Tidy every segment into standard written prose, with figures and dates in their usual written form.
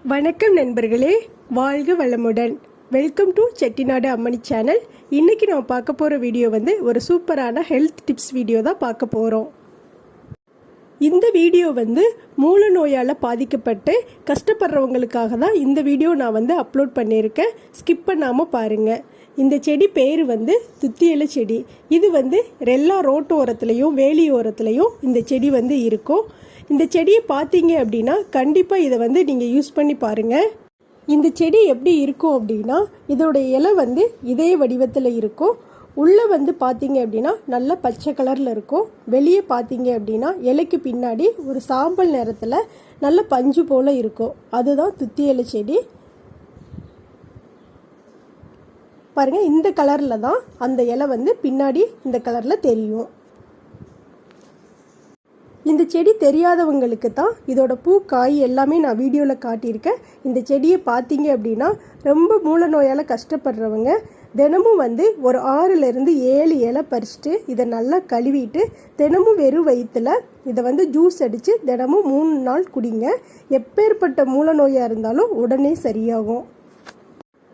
வணக்கம் நண்பர்களே, வாழ்க வளமுடன். வெல்கம் டு செட்டிநாடு அம்மணி சேனல். இன்றைக்கி நம்ம பார்க்க போகிற வீடியோ ஒரு சூப்பரான ஹெல்த் டிப்ஸ் வீடியோ தான் பார்க்க போகிறோம். இந்த வீடியோ மூல நோயால் பாதிக்கப்பட்டு கஷ்டப்படுறவங்களுக்காக தான் இந்த வீடியோ நான் அப்லோட் பண்ணியிருக்கேன். ஸ்கிப் பண்ணாமல் பாருங்கள். இந்த செடி பேர் துத்தி இலை செடி. இது எல்லா ரோட்டு ஓரத்துலேயும் வேலி ஓரத்துலேயும் இந்த செடி இருக்கும். இந்த செடியை பார்த்தீங்க அப்படின்னா கண்டிப்பாக இதை நீங்கள் யூஸ் பண்ணி பாருங்கள். இந்த செடி எப்படி இருக்கும் அப்படின்னா, இதோட இலை இதே வடிவத்தில் இருக்கும். உள்ளே பார்த்தீங்க அப்படின்னா நல்ல பச்சை கலரில் இருக்கும். வெளியே பார்த்தீங்க அப்படின்னா இலைக்கு பின்னாடி ஒரு சாம்பல் நிறத்தில் நல்ல பஞ்சு போல் இருக்கும். அதுதான் துத்தி இலை செடி. பாருங்கள், இந்த கலரில் தான் அந்த இலை பின்னாடி இந்த கலரில் தெரியும். இந்த செடி தெரியாதவங்களுக்கு தான் இதோட பூ காய் எல்லாமே நான் வீடியோவில் காட்டியிருக்கேன். இந்த செடியை பார்த்தீங்க அப்படின்னா ரொம்ப மூல நோயால் கஷ்டப்படுறவங்க தினமும் ஒரு 6லேருந்து 7 இலை பறிச்சுட்டு இதை நல்லா கழுவிட்டு தினமும் வெறும் வயிற்றில் இதை ஜூஸ் அடித்து தினமும் 3 நாள் குடிங்க. எப்பேற்பட்ட மூல நோயாக இருந்தாலும் உடனே சரியாகும்.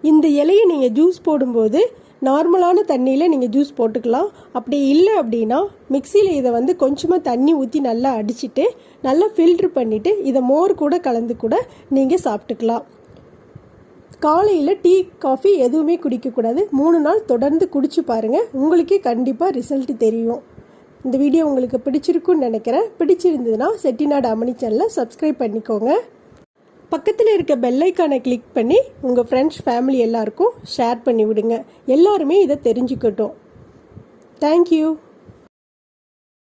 இந்த இலையை நீங்கள் ஜூஸ் போடும்போது நார்மலான தண்ணியில் நீங்கள் ஜூஸ் போட்டுக்கலாம். அப்படி இல்லை அப்படின்னா மிக்சியில் இதை கொஞ்சமாக தண்ணி ஊற்றி நல்லா அடிச்சுட்டு நல்லா ஃபில்ட்ரு பண்ணிவிட்டு இதை மோர் கூட கலந்து கூட நீங்கள் சாப்பிட்டுக்கலாம். காலையில் டீ காஃபி எதுவுமே குடிக்கக்கூடாது. 3 நாள் தொடர்ந்து குடிச்சு பாருங்கள், உங்களுக்கே கண்டிப்பாக ரிசல்ட் தெரியும். இந்த வீடியோ உங்களுக்கு பிடிச்சிருக்குன்னு நினைக்கிறேன். பிடிச்சிருந்ததுன்னா செட்டிநாடு அம்மணி சேனலை சப்ஸ்கிரைப் பண்ணிக்கோங்க. பக்கத்தில் இருக்க பெல் ஐக்கானை கிளிக் பண்ணி உங்கள் ஃப்ரெண்ட்ஸ் ஃபேமிலி எல்லாருக்கும் ஷேர் பண்ணி விடுங்க. எல்லாருமே இதை தெரிஞ்சுக்கட்டும். தேங்க்யூ.